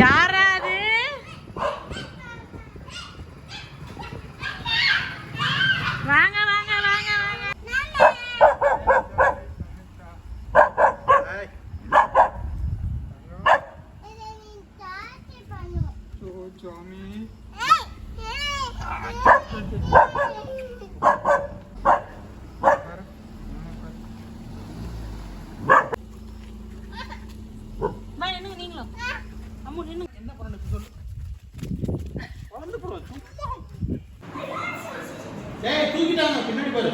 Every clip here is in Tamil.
யாரா அது? வாங்க வாங்க வாங்க வாங்க. நீங்களும் அம்மா என்ன பண்ண சொல்லு. பின்னாடி பாரு.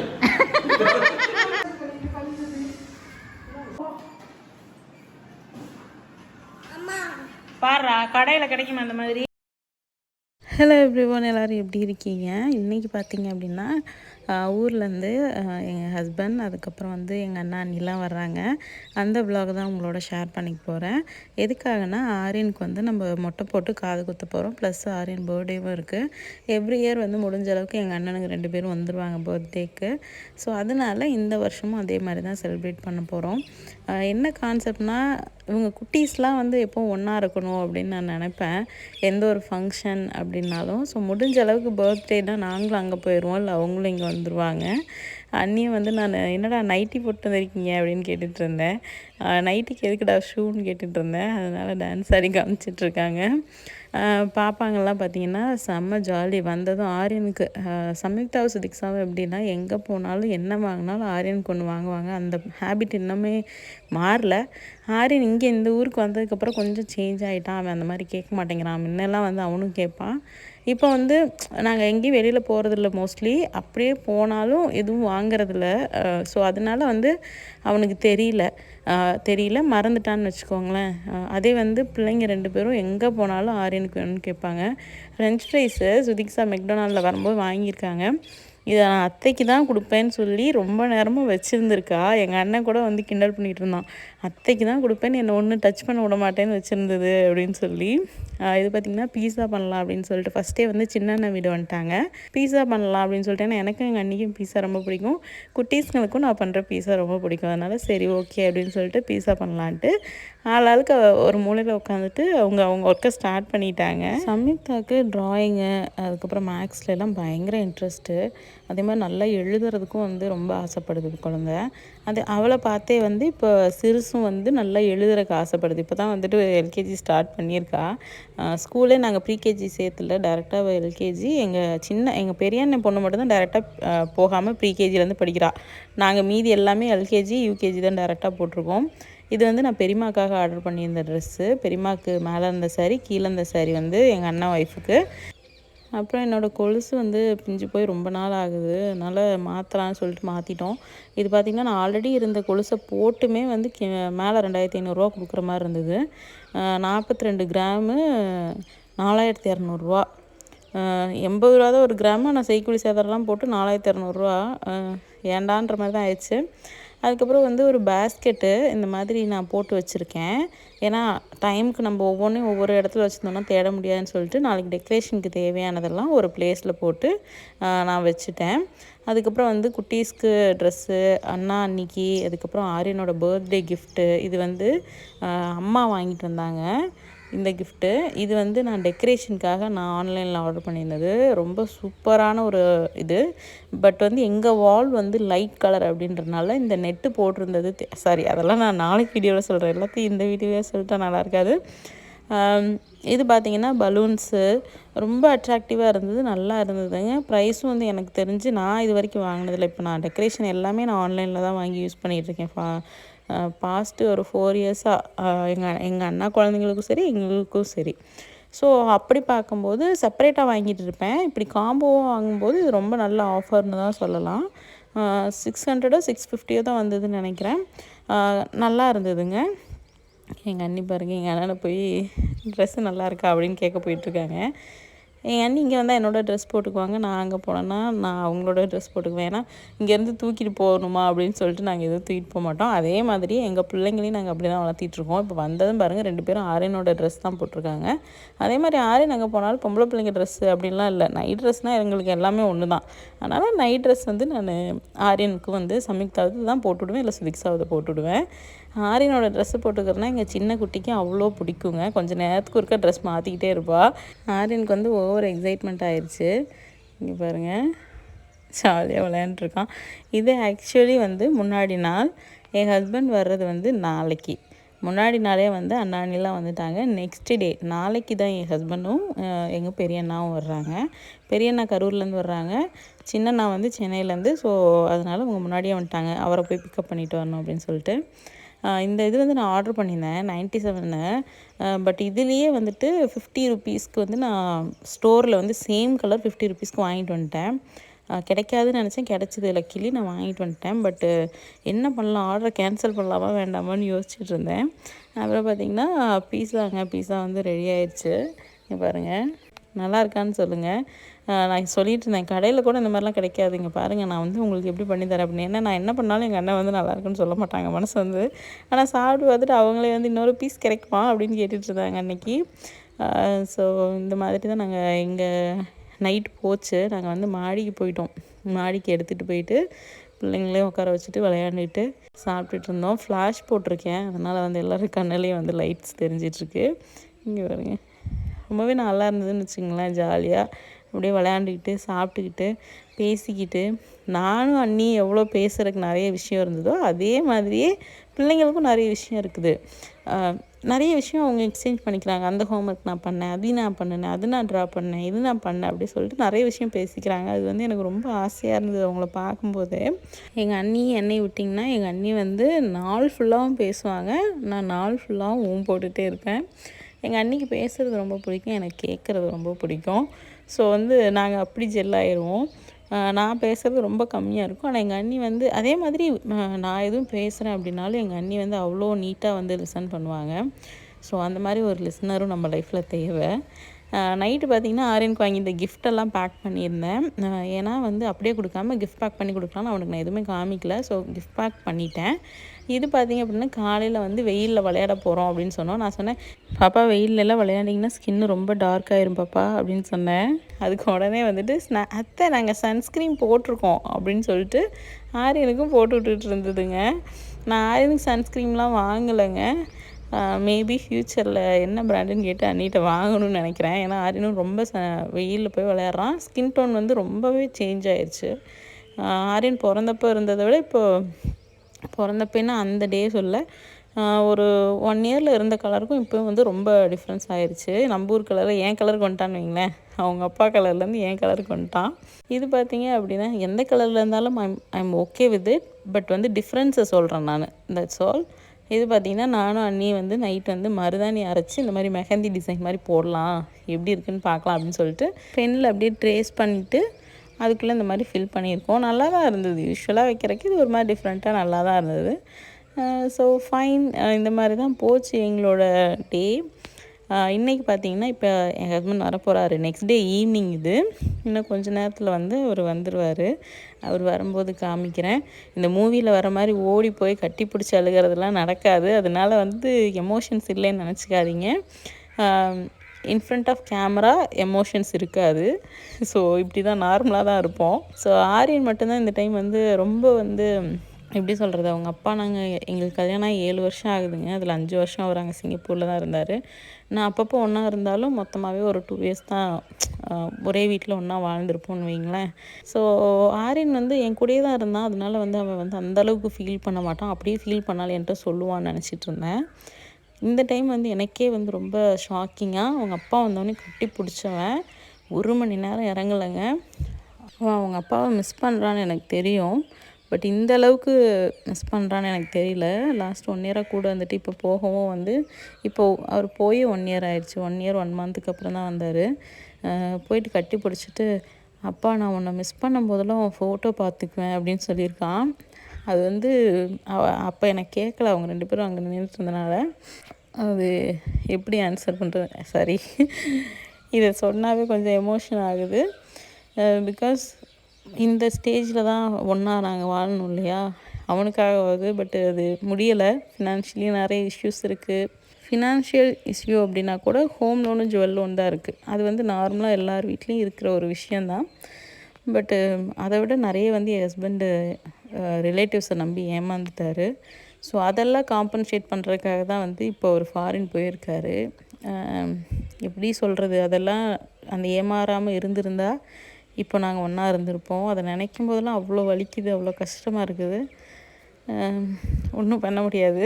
பாரா கடையில கிடைக்குமா அந்த மாதிரி. ஹலோ எவ்ரிவன், எல்லோரும் எப்படி இருக்கீங்க? இன்றைக்கி பார்த்தீங்க அப்படின்னா ஊர்லேருந்து எங்கள் ஹஸ்பண்ட், அதுக்கப்புறம் வந்து எங்கள் அண்ணா அண்ணிலாம் வர்றாங்க. அந்த விலாக் தான் உங்களோட ஷேர் பண்ணிக்க போகிறேன். எதுக்காகனா ஆரியனுக்கு வந்து நம்ம மொட்டை போட்டு காது குத்த போகிறோம். ப்ளஸ் ஆரியன் பர்த்டேவும் இருக்குது. எவ்ரி இயர் வந்து முடிஞ்ச அளவுக்கு எங்கள் அண்ணனுக்கு 2 பேரும் வந்துடுவாங்க பர்த்டேக்கு. ஸோ அதனால் இந்த வருஷமும் அதே மாதிரி தான் செலிப்ரேட் பண்ண போகிறோம். என்ன கான்செப்ட்னால், இவங்க குட்டீஸ்லாம் வந்து எப்போவும் ஒன்றா இருக்கணும் அப்படின்னு நான் நினப்பேன், எந்த ஒரு ஃபங்க்ஷன் அப்படின்னாலும். ஸோ முடிஞ்ச அளவுக்கு பர்த்டேனால் நாங்களும் அங்கே போயிடுவோம், இல்லை அவங்களும் இங்கே வந்துடுவாங்க. அண்ணியும் வந்து நான் என்னடா நைட்டி போட்டு வந்திருக்கீங்க அப்படின்னு கேட்டுட்டு இருந்தேன். நைட்டிக்கு எதுக்குடா ஷூன்னு கேட்டுட்டு இருந்தேன். அதனால் டான்ஸ் ஆடி காமிச்சிட்ருக்காங்க. பாப்பாங்கள்லாம் பார்த்திங்கன்னா செம்ம ஜாலி. வந்ததும் ஆரியனுக்கு சம்யுக்தாவும் சுதிக்ஷாவும் எப்படின்னா, எங்கே போனாலும் என்ன வாங்கினாலும் ஆரியனுக்கு ஒன்று வாங்குவாங்க. அந்த ஹேபிட் இன்னுமே மாறல. ஆரியன் இங்கே இந்த ஊருக்கு வந்ததுக்கப்புறம் கொஞ்சம் சேஞ்ச் ஆகிட்டான். அவன் அந்த மாதிரி கேட்க மாட்டேங்கிறான். முன்னெல்லாம் வந்து அவனும் கேட்பான். இப்போ வந்து நாங்கள் எங்கேயும் வெளியில் போகிறதில்ல மோஸ்ட்லி. அப்படியே போனாலும் எதுவும் வாங்கிறதில்ல. ஸோ அதனால் வந்து அவனுக்கு தெரியல மறந்துட்டான்னு வச்சுக்கோங்களேன். அதே வந்து பிள்ளைங்க 2 பேரும் எங்கே போனாலும் ஆரியனுக்கு வேணும்னு கேட்பாங்க. ஃப்ரெஞ்ச் ஃப்ரைஸு சுதிக்ஷா மெக்டொனால்டில் வரும்போது வாங்கியிருக்காங்க. இதை நான் அத்தைக்கு தான் கொடுப்பேன்னு சொல்லி ரொம்ப நேரமும் வச்சுருந்துருக்கா. எங்கள் அண்ணன் கூட வந்து கிண்டல் பண்ணிகிட்டு இருந்தான், அத்தைக்கு தான் கொடுப்பேன்னு என்னை ஒன்றும் டச் பண்ண விட மாட்டேன்னு வச்சுருந்தது அப்படின்னு சொல்லி. இது பார்த்திங்கன்னா பீஸா பண்ணலாம் அப்படின்னு சொல்லிட்டு ஃபஸ்ட்டே வந்து சின்ன அண்ணன் வீடு வந்துட்டாங்க. பீஸா பண்ணலாம் அப்படின்னு சொல்லிட்டு, ஏன்னா எனக்கும் எங்கள் அன்னிக்கும் பீஸா ரொம்ப பிடிக்கும், குட்டீஸ்களுக்கும் நான் பண்ணுற பீஸா ரொம்ப பிடிக்கும். அதனால் சரி ஓகே அப்படின்னு சொல்லிட்டு பீஸா பண்ணலான்ட்டு ஆளாளுக்கு ஒரு மூலையில் உட்காந்துட்டு அவங்க ஒர்க்கை ஸ்டார்ட் பண்ணிட்டாங்க. சம்யுக்தாவுக்கு ட்ராயிங்கு, அதுக்கப்புறம் மேக்ஸ்லாம் பயங்கர இன்ட்ரெஸ்ட்டு. அதே மாதிரி நல்லா எழுதுறதுக்கும் வந்து ரொம்ப ஆசைப்படுது குழந்த. அது அவளை பார்த்தே வந்து இப்போ சிறுசும் வந்து நல்லா எழுதுறதுக்கு ஆசைப்படுது. இப்போ தான் வந்துட்டு எல்கேஜி ஸ்டார்ட் பண்ணியிருக்கா. ஸ்கூலே நாங்கள் ப்ரீகேஜி சேர்த்துல, டேரெக்டாக எல்கேஜி. எங்கள் பெரிய அண்ணன் பொண்ணு மட்டும்தான் டேரெக்டாக போகாமல் ப்ரீகேஜிலேருந்து படிக்கிறா. நாங்கள் மீதி எல்லாமே எல்கேஜி யூகேஜி தான் டேரெக்டாக போட்டிருக்கோம். இது வந்து நான் பெரியம்மாக்காக ஆர்டர் பண்ணியிருந்த ட்ரெஸ்ஸு. பெரியம்மாவுக்கு மேலே இருந்த சாரி, கீழே இருந்த சாரி வந்து எங்கள் அண்ணா ஒய்ஃபுக்கு. அப்புறம் என்னோடய கொலுசு வந்து பிஞ்சு போய் ரொம்ப நாள் ஆகுது, அதனால் மாற்றலான்னு சொல்லிட்டு மாற்றிட்டோம். இது பார்த்திங்கன்னா நான் ஆல்ரெடி இருந்த கொலுசை போட்டுமே வந்து மேலே 2500 கொடுக்குற மாதிரி இருந்தது. 42 கிராமு 4200 80 தான் ஒரு கிராமு. நான் செய்கூலி சேதாரம்லாம் போட்டு 4200 ஏண்டான்ற மாதிரி தான் ஆயிடுச்சு. அதுக்கப்புறம் வந்து ஒரு பேஸ்கெட்டு இந்த மாதிரி நான் போட்டு வச்சுருக்கேன். ஏன்னா டைமுக்கு நம்ம ஒவ்வொன்றையும் ஒவ்வொரு இடத்துல வச்சுருந்தோம்னா தேட முடியாதுன்னு சொல்லிட்டு, நாளைக்கு டெக்கரேஷனுக்கு தேவையானதெல்லாம் ஒரு பிளேஸில் போட்டு நான் வச்சுட்டேன். அதுக்கப்புறம் வந்து குட்டீஸ்க்கு ட்ரெஸ்ஸு, அண்ணா அன்னிக்கு, அதுக்கப்புறம் ஆரியனோட பர்த்டே கிஃப்ட்டு. இது வந்து அம்மா வாங்கிட்டு வந்தாங்க இந்த கிஃப்ட்டு. இது வந்து நான் டெக்கரேஷனுக்காக நான் ஆன்லைனில் ஆர்டர் பண்ணியிருந்தது. ரொம்ப சூப்பரான ஒரு இது. பட் வந்து எங்கள் வால் வந்து லைட் கலர் அப்படின்றதுனால இந்த நெட்டு போட்டிருந்தது சாரி, அதெல்லாம் நான் நாளைக்கு வீடியோவில் சொல்கிறேன். எல்லாத்தையும் இந்த வீடியோவே சொல்லிட்டா நல்லா இருக்காது. இது பார்த்திங்கன்னா பலூன்ஸு ரொம்ப அட்ராக்டிவாக இருந்தது, நல்லா இருந்ததுங்க. ப்ரைஸும் வந்து எனக்கு தெரிஞ்சு நான் இது வரைக்கும் வாங்கினதில்லை. இப்போ நான் டெக்கரேஷன் எல்லாமே நான் ஆன்லைனில் தான் வாங்கி யூஸ் பண்ணிகிட்ருக்கேன். பாஸ்ட்டு ஒரு 4 இயர்ஸாக எங்கள் அண்ணா குழந்தைங்களுக்கும் சரி, எங்களுக்கும் சரி. ஸோ அப்படி பார்க்கும்போது செப்பரேட்டாக வாங்கிட்டு இருப்பேன். இப்படி காம்போவாக வாங்கும்போது இது ரொம்ப நல்ல ஆஃபர்னு தான் சொல்லலாம். 600 650 தான் வந்ததுன்னு நினைக்கிறேன். நல்லா இருந்ததுங்க. எங்கள் அண்ணி பாருங்கள், எங்கள் அண்ணனை போய் ட்ரெஸ்ஸு நல்லா இருக்கா அப்படின்னு கேட்க போயிட்டுருக்காங்க. என் அண்ணி இங்கே வந்தால் என்னோடய ட்ரெஸ் போட்டுக்குவாங்க, நான் அங்கே போனேன்னா நான் அவங்களோட ட்ரெஸ் போட்டுக்குவேன். ஏன்னா இங்கேருந்து தூக்கிட்டு போகணுமா அப்படின்னு சொல்லிட்டு நாங்கள் எதுவும் தூக்கிட்டு போக மாட்டோம். அதே மாதிரி எங்கள் பிள்ளைங்களையும் நாங்கள் அப்படி தான் வளர்த்திட்ருக்கோம். இப்போ வந்ததும் பாருங்கள் 2 பேரும் ஆரியனோட ட்ரெஸ் தான் போட்டிருக்காங்க. அதே மாதிரி ஆரியன் அங்கே போனாலும் பொம்பளை பிள்ளைங்க ட்ரெஸ்ஸு அப்படின்லாம் இல்லை, நைட் ட்ரெஸ்னால் எங்களுக்கு எல்லாமே ஒன்று தான். அதனால் நைட் ட்ரெஸ் வந்து நான் ஆரியனுக்கு வந்து சம்யுக்தாவது தான் போட்டுவிடுவேன், இல்லை சுதிக்ஷாவது போட்டுவிடுவேன். ஆரியனோட ட்ரெஸ்ஸு போட்டுக்கிறேன்னா எங்கள் சின்ன குட்டிக்கு அவ்வளோ பிடிக்குங்க. கொஞ்சம் நேரத்துக்கு ஒருக்கா ட்ரெஸ் மாற்றிக்கிட்டே இருப்பாள். ஆரியனுக்கு வந்து ஓவர் எக்ஸைட்மெண்ட் ஆயிடுச்சு. இங்கே பாருங்கள், ஜாலியாக விளையாண்டுருக்கான். இது ஆக்சுவலி வந்து முன்னாடி நாள். என் ஹஸ்பண்ட் வர்றது வந்து நாளைக்கு. முன்னாடி நாளே வந்து அண்ணாணிலாம் வந்துட்டாங்க. நெக்ஸ்ட் டே நாளைக்கு தான் என் ஹஸ்பண்டும் எங்கள் பெரியண்ணாவும் வர்றாங்க. பெரியண்ணா கரூர்லேருந்து வர்றாங்க, சின்னண்ணா வந்து சென்னையிலேருந்து. ஸோ அதனால் அவங்க முன்னாடியே வந்துட்டாங்க. அவரை போய் பிக்கப் பண்ணிவிட்டு வரணும் அப்படின்னு சொல்லிட்டு. இந்த இது வந்து நான் ஆர்டர் பண்ணியிருந்தேன் 97. பட் இதுலேயே வந்துட்டு 50 ருபீஸ்க்கு வந்து நான் ஸ்டோரில் வந்து சேம் கலர் 50 ருபீஸ்க்கு வாங்கிட்டு வந்துட்டேன். கிடைக்காதுன்னு நினச்சேன், கிடச்சிது லக்கிலி. நான் வாங்கிட்டு வந்துட்டேன். பட்டு என்ன பண்ணலாம், ஆர்டரை கேன்சல் பண்ணலாமா வேண்டாமான்னு யோசிச்சுட்டு இருந்தேன். அப்புறம் பார்த்திங்கன்னா பீஸா வந்து ரெடி ஆயிடுச்சு. இங்கே பாருங்கள், நல்லா இருக்கான்னு சொல்லுங்கள். நான் சொல்லிட்டு இருந்தேன், கடையில் கூட இந்த மாதிரிலாம் கிடைக்காது, இங்கே பாருங்கள் நான் வந்து உங்களுக்கு எப்படி பண்ணி தரேன் அப்படின்னு. ஏன்னா நான் என்ன பண்ணாலும் எங்கள் அண்ணன் வந்து நல்லா இருக்குன்னு சொல்ல மாட்டாங்க மனசு வந்து. ஆனால் சாப்பிட்டு பார்த்துட்டு அவங்களே வந்து இன்னொரு பீஸ் கிடைக்குமா அப்படின்னு கேட்டுட்டு இருந்தாங்க அன்றைக்கி. ஸோ இந்த மாதிரி தான் நாங்கள் எங்கள் நைட் போச்சு. நாங்கள் வந்து மாடிக்கு போயிட்டோம். மாடிக்கு எடுத்துகிட்டு போயிட்டு பிள்ளைங்களையும் உட்கார வச்சுட்டு விளையாண்டுட்டு சாப்பிட்டுட்டு இருந்தோம். ஃப்ளாஷ் போட்டிருக்கேன், அதனால் வந்து எல்லோரும் கண்ணிலையும் வந்து லைட்ஸ் தெரிஞ்சிட்ருக்கு. இங்கே பாருங்க, ரொம்பவே நல்லா இருந்ததுன்னு வச்சுங்களேன். ஜாலியாக அப்படியே விளையாண்டுக்கிட்டு சாப்பிட்டுக்கிட்டு பேசிக்கிட்டு, நானும் அண்ணி எவ்வளோ பேசுகிறதுக்கு நிறைய விஷயம் இருந்ததோ அதே மாதிரியே பிள்ளைங்களுக்கும் நிறைய விஷயம் இருக்குது. நிறைய விஷயம் அவங்க எக்ஸ்சேஞ்ச் பண்ணிக்கிறாங்க. அந்த ஹோம்ஒர்க் நான் பண்ணேன், நான் பண்ணினேன், அது நான் ட்ரா பண்ணேன், இது நான் பண்ணேன் அப்படி சொல்லிட்டு நிறைய விஷயம் பேசிக்கிறாங்க. அது வந்து எனக்கு ரொம்ப ஆசையாக இருந்தது அவங்கள பார்க்கும்போது. எங்கள் அண்ணி என்னை விட்டிங்கன்னா எங்கள் அண்ணி வந்து நாள் ஃபுல்லாகவும் பேசுவாங்க, நான் நாள் ஃபுல்லாகவும் போட்டுகிட்டே இருப்பேன். எங்கள் அண்ணிக்கு பேசுகிறது ரொம்ப பிடிக்கும், எனக்கு கேட்குறது ரொம்ப பிடிக்கும். ஸோ வந்து நாங்கள் அப்படி ஜெல்லாயிடுவோம். நான் பேசுகிறது ரொம்ப கம்மியாக இருக்கும். ஆனால் எங்கள் அண்ணி வந்து அதே மாதிரி நான் எதுவும் பேசுகிறேன் அப்படின்னாலும் எங்கள் அண்ணி வந்து அவ்வளோ நீட்டாக வந்து லிசன் பண்ணுவாங்க. ஸோ அந்த மாதிரி ஒரு லிசனரும் நம்ம லைஃப்பில் தேவை. நைட்டு பார்த்திங்கன்னா ஆரியனுக்கு வாங்கியிருந்த கிஃப்டெல்லாம் பேக் பண்ணியிருந்தேன். ஏன்னா வந்து அப்படியே கொடுக்காம கிஃப்ட் பேக் பண்ணி கொடுக்கலான்னு அவனுக்கு நான் எதுவுமே காமிக்கல. ஸோ கிஃப்ட் பேக் பண்ணிட்டேன். இது பார்த்திங்க அப்படின்னா காலையில் வந்து வெயிலில் விளையாட போகிறோம் அப்படின்னு சொன்னோம். நான் சொன்னேன், பாப்பா வெயிலெல்லாம் விளையாண்டிங்கன்னா ஸ்கின்னு ரொம்ப டார்க் ஆயிரும் பாப்பா அப்படின்னு சொன்னேன். அதுக்கு உடனே வந்துட்டு அத்தை நாங்கள் சன்ஸ்க்ரீன் போட்டிருக்கோம் அப்படின்னு சொல்லிட்டு ஆரியனுக்கும் போட்டு விட்டுட்டு இருந்ததுங்க. நான் ஆரியனுக்கு சன்ஸ்க்ரீன்லாம் வாங்கலைங்க. மேபி ஃப்யூச்சரில் என்ன ப்ராண்டுன்னு கேட்டு அண்ணிகிட்ட வாங்கணும்னு நினைக்கிறேன். ஏன்னா ஆரியனும் ரொம்ப வெயிலில் போய் விளையாடுறான். ஸ்கின் டோன் வந்து ரொம்பவே சேஞ்ச் ஆயிடுச்சு. ஆரியன் பிறந்தப்போ இருந்ததை விட இப்போது பிறந்தப்பேன்னா அந்த டே சொல்ல ஒரு 1 இயரில் இருந்த கலருக்கும் இப்போ வந்து ரொம்ப டிஃப்ரென்ஸ் ஆயிடுச்சு. நம்ம ஊர் கலரில் என் கலருக்கு வந்துட்டான்னு வைங்களேன், அவங்க அப்பா கலர்லேருந்து என் கலருக்கு வந்துட்டான். இது பார்த்திங்க அப்படின்னா எந்த கலரில் இருந்தாலும் I'm okay with it. But வந்து டிஃப்ரென்ஸை சொல்கிறேன் நான், தட்ஸ் ஆல். இது பார்த்திங்கன்னா நானும் அண்ணி வந்து நைட் வந்து மருதாணி அரைச்சி இந்த மாதிரி மெஹந்தி டிசைன் மாதிரி போடலாம், எப்படி இருக்குதுன்னு பார்க்கலாம் அப்படின்னு சொல்லிட்டு பெனில் அப்படியே ட்ரேஸ் பண்ணிவிட்டு அதுக்குள்ளே இந்த மாதிரி ஃபில் பண்ணியிருக்கோம். நல்லா தான் இருந்தது. யூஸ்வலாக வைக்கிறதுக்கு இது ஒரு மாதிரி டிஃப்ரெண்ட்டாக நல்லா தான் இருந்தது. So fine. இந்த மாதிரி தான் போச்சு எங்களோட டே. இன்றைக்கி பார்த்திங்கன்னா இப்போ என் ஹஸ்பண்ட் வரப்போகிறாரு. நெக்ஸ்ட் டே ஈவினிங் இது. இன்னும் கொஞ்சம் நேரத்தில் வந்து அவர் வந்துடுவார். அவர் வரும்போது காமிக்கிறேன். இந்த மூவியில் வர மாதிரி ஓடி போய் கட்டி பிடிச்சி அழுகிறதுலாம் நடக்காது. அதனால் வந்து எமோஷன்ஸ் இல்லைன்னு நினச்சிக்காதீங்க. In front of camera emotions இருக்காது. ஸோ இப்படி தான் நார்மலாக தான் இருப்போம். ஸோ ஆரியன் மட்டும்தான் இந்த டைம் வந்து ரொம்ப வந்து எப்படி சொல்கிறது, அவங்க அப்பா எங்களுக்கு கல்யாணம் ஆகி 7 வருஷம் ஆகுதுங்க. அதில் 5 வருஷம் அவர் அங்கே சிங்கப்பூரில் தான் இருந்தார். நான் அப்பப்போ ஒன்றா இருந்தாலும் மொத்தமாகவே ஒரு 2 இயர்ஸ் தான் ஒரே வீட்டில் ஒன்றா வாழ்ந்துருப்போம்னு வைங்களேன். ஸோ ஆரியன் வந்து என் கூடயே தான் இருந்தான். அதனால வந்து அவன் வந்து அந்தளவுக்கு ஃபீல் பண்ண மாட்டான். அப்படியே ஃபீல் பண்ணாலும் என்கிட்ட சொல்லுவான்னு நினச்சிட்டு இருந்தேன். இந்த டைம் வந்து எனக்கே வந்து ரொம்ப ஷாக்கிங்காக அவங்க அப்பா வந்தோடனே கட்டி பிடிச்சவன் 1 மணி நேரம் இறங்கலைங்க. அவங்க அப்பாவை மிஸ் பண்ணுறான்னு எனக்கு தெரியும். பட் இந்த அளவுக்கு மிஸ் பண்ணுறான்னு எனக்கு தெரியல. லாஸ்ட் 1 இயராக கூட வந்துட்டு இப்போ போகவும் வந்து இப்போது அவர் போய் 1 இயர் ஆயிடுச்சு. 1 இயர் 1 மந்த்துக்கு அப்புறம் தான் வந்தார். போயிட்டு கட்டி பிடிச்சிட்டு, அப்பா நான் உன்னை மிஸ் பண்ணும் போதெல்லாம் உன் ஃபோட்டோ பார்த்துக்குவேன் அப்படின்னு சொல்லியிருக்கான். அது வந்து அப்போ எனக்கு கேட்கல, அவங்க 2 பேரும் அங்கே நின்றுட்டு இருந்தனால அது எப்படி ஆன்சர் பண்ணுறது, சாரி இதை சொன்னாவே கொஞ்சம் எமோஷன் ஆகுது. பிகாஸ் இந்த ஸ்டேஜில் தான் ஒன்றா நாங்கள் வாழணும் இல்லையா, அவனுக்காகவாது. பட் அது முடியலை. ஃபினான்ஷியலி நிறைய இஷ்யூஸ் இருக்குது. ஃபினான்ஷியல் இஷ்யூ அப்படின்னா கூட ஹோம் லோனு ஜுவல் லோன் தான் இருக்குது. அது வந்து நார்மலாக எல்லார் வீட்லேயும் இருக்கிற ஒரு விஷயந்தான். பட்டு அதை விட நிறைய வந்து என் ஹஸ்பண்டு ரிலேட்டிவ்ஸை நம்பி ஏமாந்துட்டார். ஸோ அதெல்லாம் காம்பன்சேட் பண்ணுறதுக்காக தான் வந்து இப்போ ஒரு ஃபாரின் போயிருக்காரு. எப்படி சொல்கிறது, அதெல்லாம் அந்த ஏமாறாமல் இருந்திருந்தா இப்போ நாங்கள் ஒன்றா இருந்திருப்போம். அதை நினைக்கும் போதெல்லாம் அவ்வளோ வலிக்குது, அவ்வளோ கஷ்டமாக இருக்குது. ஒன்றும் பண்ண முடியாது.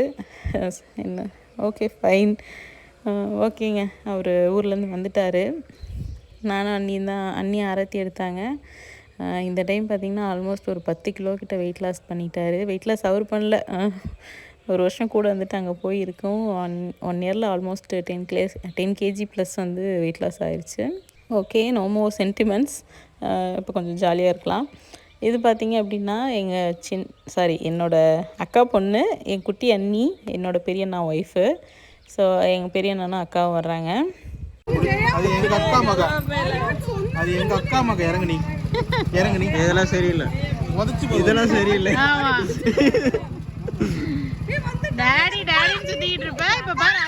என்ன ஓகே ஃபைன். ஓகேங்க, அவர் ஊர்லேருந்து வந்துட்டார். நானும் அண்ணி ஆரத்தி எடுத்தாங்க. இந்த டைம் பார்த்திங்கன்னா ஆல்மோஸ்ட் ஒரு 10 கிலோ கிட்ட வெயிட் லாஸ் பண்ணிட்டார். வெயிட் லாஸ் அவர் பண்ணல, ஒரு வருஷம் கூட வந்துட்டு அங்கே போயிருக்கோம். ஒன் இயரில் ஆல்மோஸ்ட் 10 கேஜி ப்ளஸ் வந்து வெயிட் லாஸ் ஆயிடுச்சு. Okay, no more sentiments. இப்போ கொஞ்சம் ஜாலியாக இருக்கலாம். இது பார்த்திங்க அப்படின்னா என்னோடய அக்கா பொண்ணு, என் குட்டி அண்ணி, என்னோடய பெரிய அண்ணா ஒய்ஃபு. ஸோ எங்கள் பெரிய அண்ணனும் அக்காவும் வர்றாங்க. அது எங்க அக்கா மக இறங்குனி இதெல்லாம் சரியில்லை, இதெல்லாம் சரியில்லை. டாடி டாடின்னு சுத்திட்டு இருப்ப. இப்ப பாரு,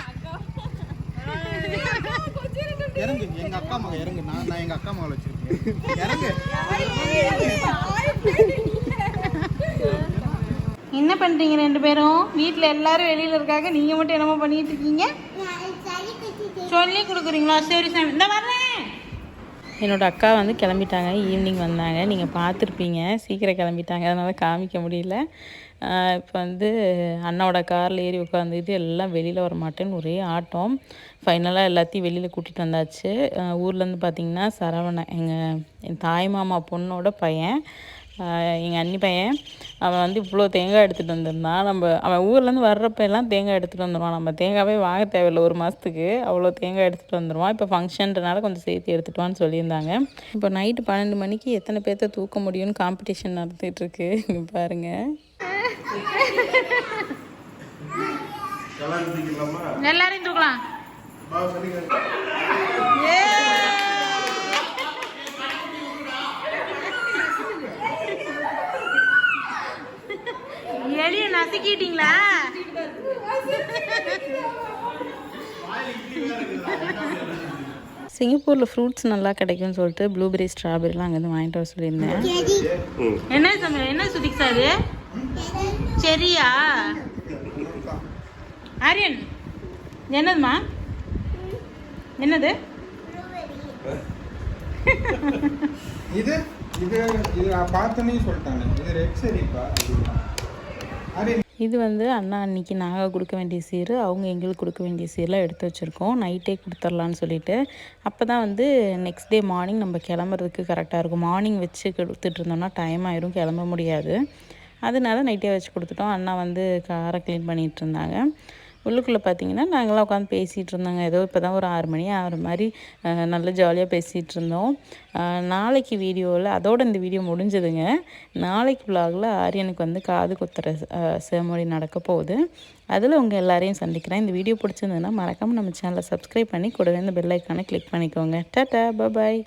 இறங்கு எங்க அக்கா மக இறங்கு. நான் எங்க அக்கா மகளை வச்சிருக்கேன். இறங்கு. என்ன பண்றீங்க ரெண்டு பேரும்? வீட்டுல எல்லாரும் வெளியில இருக்காங்க, நீங்க மட்டும் என்னமோ பண்ணிட்டு இருக்கீங்க? சொல்லி கொடுக்குறீங்களா? சரி சாமி, இந்த வர்றேன். என்னோடய அக்கா வந்து கிளம்பிட்டாங்க, ஈவினிங் வந்தாங்க. நீங்கள் பார்த்துருப்பீங்க, சீக்கிரம் கிளம்பிட்டாங்க, அதனால் காமிக்க முடியல. இப்போ வந்து அண்ணாவோட காரில் ஏறி உட்காந்துட்டு எல்லாம் வெளியில் வர மாட்டேன்னு ஒரே ஆட்டம். ஃபைனலாக எல்லாத்தையும் வெளியில் கூட்டிகிட்டு வந்தாச்சு. ஊர்லேருந்து பார்த்திங்கன்னா சரவணன், என் தாய் மாமா பொண்ணோட பையன், எங்கள் அண்ணி பையன். அவன் வந்து இவ்வளோ தேங்காய் எடுத்துகிட்டு வந்திருந்தான். அவன் ஊர்லேருந்து வர்றப்ப எல்லாம் தேங்காய் எடுத்துகிட்டு வந்துடுவான். நம்ம தேங்காவே வாங்க தேவையில்லை, ஒரு மாதத்துக்கு அவ்வளோ தேங்காய் எடுத்துகிட்டு வந்துடுவான். இப்போ ஃபங்க்ஷன்றனால கொஞ்சம் சேர்த்து எடுத்துகிட்டு வான்னு சொல்லியிருந்தாங்க. இப்போ நைட்டு 12 மணிக்கு எத்தனை பேர்த்த தூக்க முடியும்னு காம்படிஷன் நடத்திட்டுருக்கு. இங்கே பாருங்கள், எல்லாரையும் தூக்கலாம். எலிய நசுக்கிட்டீங்களா? சிங்கப்பூரில் ஃப்ரூட்ஸ் நல்லா கிடைக்கும்னு சொல்லிட்டு ப்ளூபெரி, ஸ்ட்ராபெரிலாம் அங்கேருந்து வாங்கிட்டு வர சொல்லியிருந்தேன். என்ன சுதிக் சார், சரியா ஆரியன்? என்னதுமா, என்னது இது? இது பார்த்தனே சொல்லிட்டாங்க, இது ரெட் சரிப்பா. இது வந்து அண்ணா அன்னைக்கு நாங்கள் கொடுக்க வேண்டிய சீர், அவங்க எங்களுக்கு கொடுக்க வேண்டிய சீரெலாம் எடுத்து வச்சுருக்கோம். நைட்டே கொடுத்துர்லான்னு சொல்லிட்டு. அப்போ தான் வந்து நெக்ஸ்ட் டே மார்னிங் நம்ம கிளம்புறதுக்கு கரெக்டாக இருக்கும். மார்னிங் வச்சு கொடுத்துட்டு இருந்தோம்னா டைம் ஆயிரும், கிளம்ப முடியாது. அதனால நைட்டே வச்சு கொடுத்துட்டோம். அண்ணா வந்து காரை க்ளீன் பண்ணிகிட்டு இருந்தாங்க. உள்ளுக்குள்ளே பார்த்தீங்கன்னா நாங்களாம் உட்காந்து பேசிகிட்டு இருந்தாங்க. ஏதோ இப்போ தான் ஒரு 6 மணி ஆகிற மாதிரி நல்ல ஜாலியாக பேசிகிட்டு இருந்தோம். நாளைக்கு வீடியோவில் அதோடு இந்த வீடியோ முடிஞ்சதுங்க. நாளைக்கு விலாகில் ஆரியனுக்கு வந்து காது குத்துற செரமனி நடக்க போகுது. அதில் உங்கள் எல்லாரையும் சந்திக்கிறேன். இந்த வீடியோ பிடிச்சிருந்ததுன்னா மறக்காமல் நம்ம சேனலை சப்ஸ்கிரைப் பண்ணி கூடவே இந்த பெல் ஐக்கானை கிளிக் பண்ணிக்கோங்க. டாடா, பாய்.